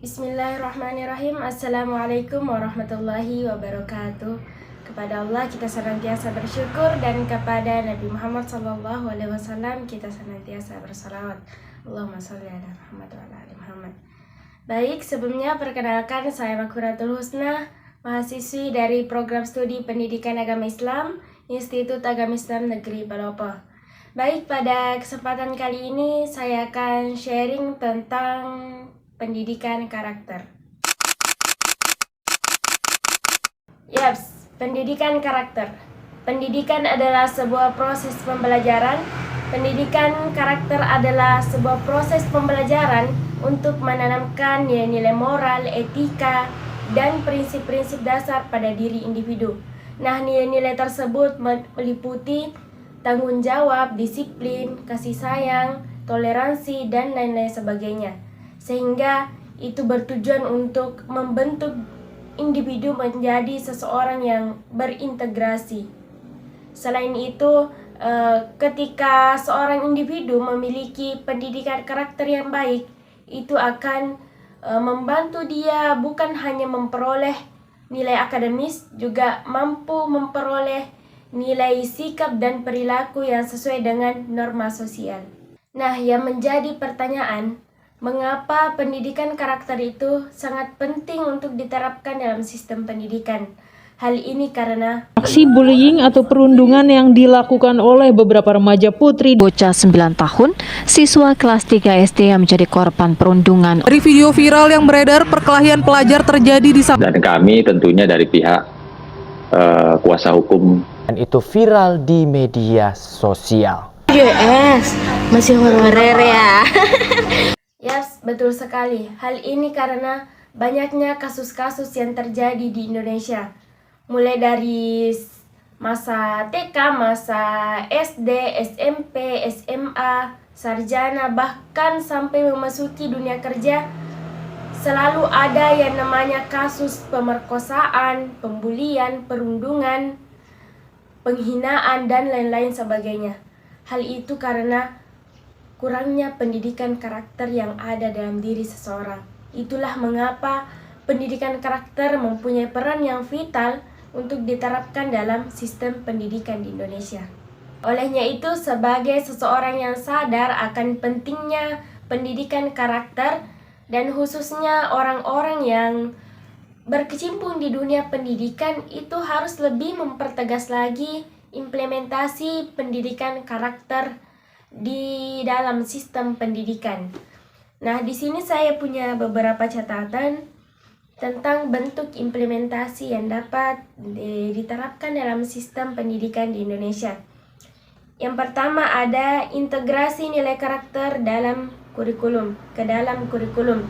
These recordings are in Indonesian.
Bismillahirrahmanirrahim. Assalamualaikum warahmatullahi wabarakatuh. Kepada Allah kita senantiasa bersyukur, dan kepada Nabi Muhammad SAW kita senantiasa bersalawat. Allahumma sholli ala Muhammad wa ala ali Muhammad. Baik, sebelumnya perkenalkan, saya Makuratul Husna, mahasiswi dari Program Studi Pendidikan Agama Islam, Institut Agama Islam Negeri Palopo. Baik, pada kesempatan kali ini saya akan sharing tentang pendidikan karakter. Yaps, pendidikan karakter. Pendidikan adalah sebuah proses pembelajaran. Pendidikan karakter adalah sebuah proses pembelajaran untuk menanamkan nilai-nilai moral, etika, dan prinsip-prinsip dasar pada diri individu. Nah, nilai-nilai tersebut meliputi tanggung jawab, disiplin, kasih sayang, toleransi, dan lain-lain sebagainya. Sehingga itu bertujuan untuk membentuk individu menjadi seseorang yang berintegrasi. Selain itu, ketika seorang individu memiliki pendidikan karakter yang baik, itu akan membantu dia bukan hanya memperoleh nilai akademis, juga mampu memperoleh nilai sikap dan perilaku yang sesuai dengan norma sosial. Nah, yang menjadi pertanyaan, mengapa pendidikan karakter itu sangat penting untuk diterapkan dalam sistem pendidikan? Hal ini karena aksi bullying atau perundungan yang dilakukan oleh beberapa remaja putri. Bocah 9 tahun, siswa kelas 3 SD yang menjadi korban perundungan. Dari video viral yang beredar, perkelahian pelajar terjadi di dan kami tentunya dari pihak kuasa hukum. Dan itu viral di media sosial. Yes, masih horor ya. Yes, betul sekali. Hal ini karena banyaknya kasus-kasus yang terjadi di Indonesia. Mulai dari masa TK, masa SD, SMP, SMA, sarjana, bahkan sampai memasuki dunia kerja, selalu ada yang namanya kasus pemerkosaan, pembulian, perundungan, penghinaan, dan lain-lain sebagainya. Hal itu karena kurangnya pendidikan karakter yang ada dalam diri seseorang. Itulah mengapa pendidikan karakter mempunyai peran yang vital untuk diterapkan dalam sistem pendidikan di Indonesia. Olehnya itu, sebagai seseorang yang sadar akan pentingnya pendidikan karakter, dan khususnya orang-orang yang berkecimpung di dunia pendidikan, itu harus lebih mempertegas lagi implementasi pendidikan karakter di dalam sistem pendidikan. Nah, di sini saya punya beberapa catatan tentang bentuk implementasi yang dapat diterapkan dalam sistem pendidikan di Indonesia. Yang pertama ada integrasi nilai karakter dalam kurikulum, ke dalam kurikulum.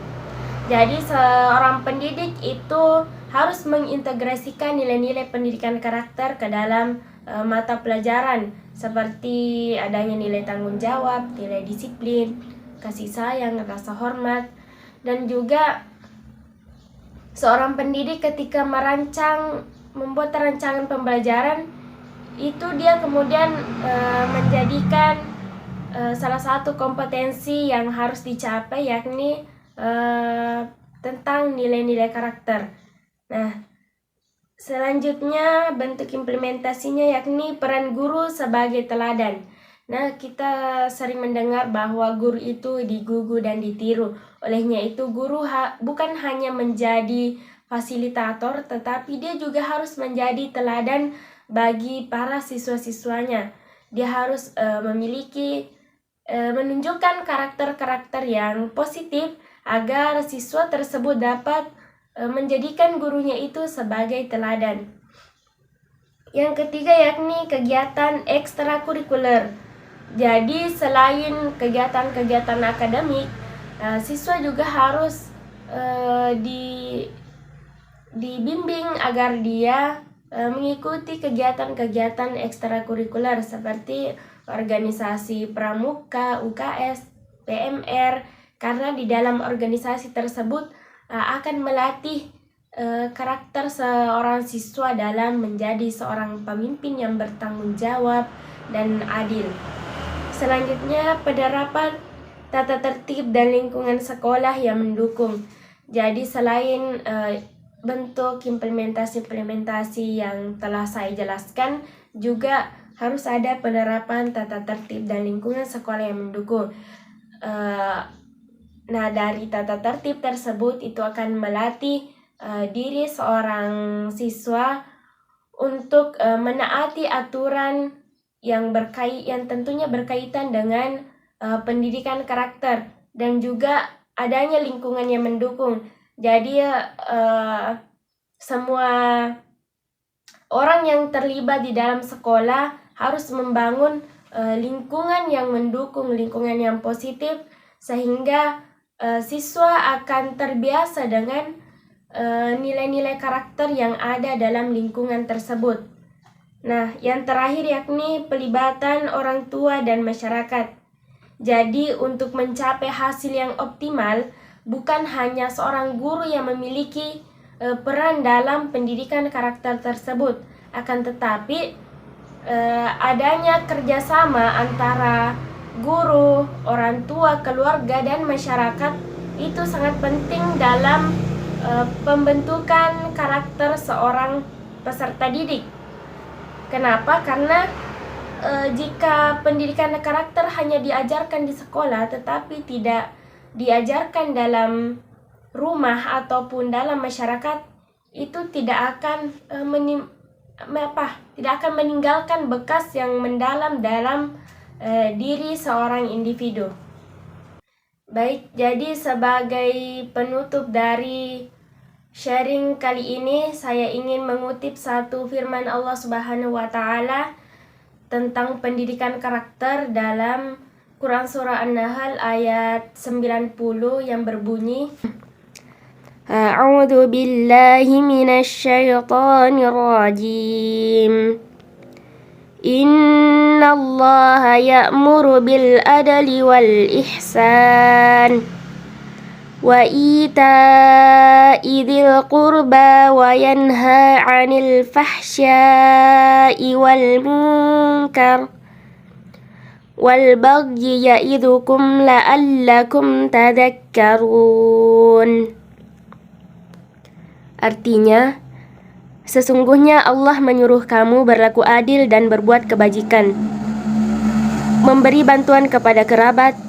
Jadi seorang pendidik itu harus mengintegrasikan nilai-nilai pendidikan karakter ke dalam mata pelajaran, seperti adanya nilai tanggung jawab, nilai disiplin, kasih sayang, rasa hormat. Dan juga seorang pendidik ketika membuat rancangan pembelajaran, itu dia kemudian menjadikan salah satu kompetensi yang harus dicapai, yakni tentang nilai-nilai karakter. Nah, selanjutnya bentuk implementasinya yakni peran guru sebagai teladan. Nah, kita sering mendengar bahwa guru itu digugu dan ditiru. Olehnya itu, guru bukan hanya menjadi fasilitator, tetapi dia juga harus menjadi teladan bagi para siswa-siswanya. Dia harus menunjukkan karakter-karakter yang positif agar siswa tersebut dapat menjadikan gurunya itu sebagai teladan. Yang ketiga yakni kegiatan ekstrakurikuler. Jadi selain kegiatan-kegiatan akademik, siswa juga harus dibimbing agar dia mengikuti kegiatan-kegiatan ekstrakurikuler seperti organisasi pramuka, UKS, PMR, karena di dalam organisasi tersebut akan melatih karakter seorang siswa dalam menjadi seorang pemimpin yang bertanggung jawab dan adil. Selanjutnya, penerapan tata tertib dan lingkungan sekolah yang mendukung. Jadi selain bentuk implementasi yang telah saya jelaskan, juga harus ada penerapan tata tertib dan lingkungan sekolah yang mendukung. Nah, dari tata tertib tersebut itu akan melatih diri seorang siswa untuk menaati aturan yang tentunya berkaitan dengan pendidikan karakter dan juga adanya lingkungan yang mendukung. Jadi semua orang yang terlibat di dalam sekolah harus membangun lingkungan yang mendukung, lingkungan yang positif, sehingga siswa akan terbiasa dengan nilai-nilai karakter yang ada dalam lingkungan tersebut. Nah, yang terakhir yakni pelibatan orang tua dan masyarakat. Jadi untuk mencapai hasil yang optimal, bukan hanya seorang guru yang memiliki peran dalam pendidikan karakter tersebut, akan tetapi adanya kerjasama antara guru, orang tua, keluarga, dan masyarakat itu sangat penting dalam pembentukan karakter seorang peserta didik. Kenapa? Karena jika pendidikan karakter hanya diajarkan di sekolah tetapi tidak diajarkan dalam rumah ataupun dalam masyarakat, itu tidak akan meninggalkan bekas yang mendalam dalam diri seorang individu. Baik, jadi sebagai penutup dari sharing kali ini, saya ingin mengutip satu firman Allah Subhanahu wa Ta'ala tentang pendidikan karakter dalam Quran Surah An-Nahl ayat 90 yang berbunyi, A'udzu billahi minasyaitonir rajim. Innallaha ya'muru bil adli wal ihsan wa ita'i dzil qurba wa yanha 'anil fahsya'i wal munkar wal bagyi ya'idzukum la'allakum tadhakkarun. Artinya, sesungguhnya Allah menyuruh kamu berlaku adil dan berbuat kebajikan, memberi bantuan kepada kerabat,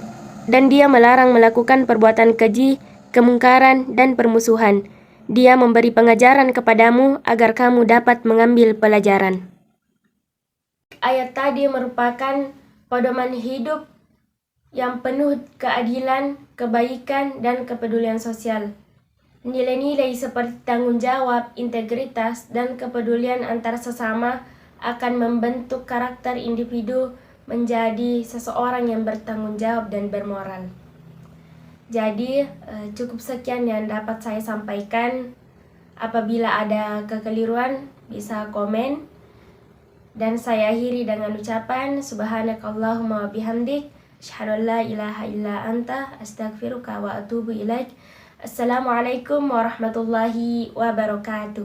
dan Dia melarang melakukan perbuatan keji, kemungkaran, dan permusuhan. Dia memberi pengajaran kepadamu agar kamu dapat mengambil pelajaran. Ayat tadi merupakan pedoman hidup yang penuh keadilan, kebaikan, dan kepedulian sosial. Nilai-nilai seperti tanggung jawab, integritas, dan kepedulian antar sesama akan membentuk karakter individu menjadi seseorang yang bertanggung jawab dan bermoral. Jadi, cukup sekian yang dapat saya sampaikan. Apabila ada kekeliruan, bisa komen. Dan saya akhiri dengan ucapan Subhanakallahumma wa bihamdik, asyhadu an la ilaha illa anta, astaghfiruka wa atubu ilaik. Assalamualaikum warahmatullahi wabarakatuh.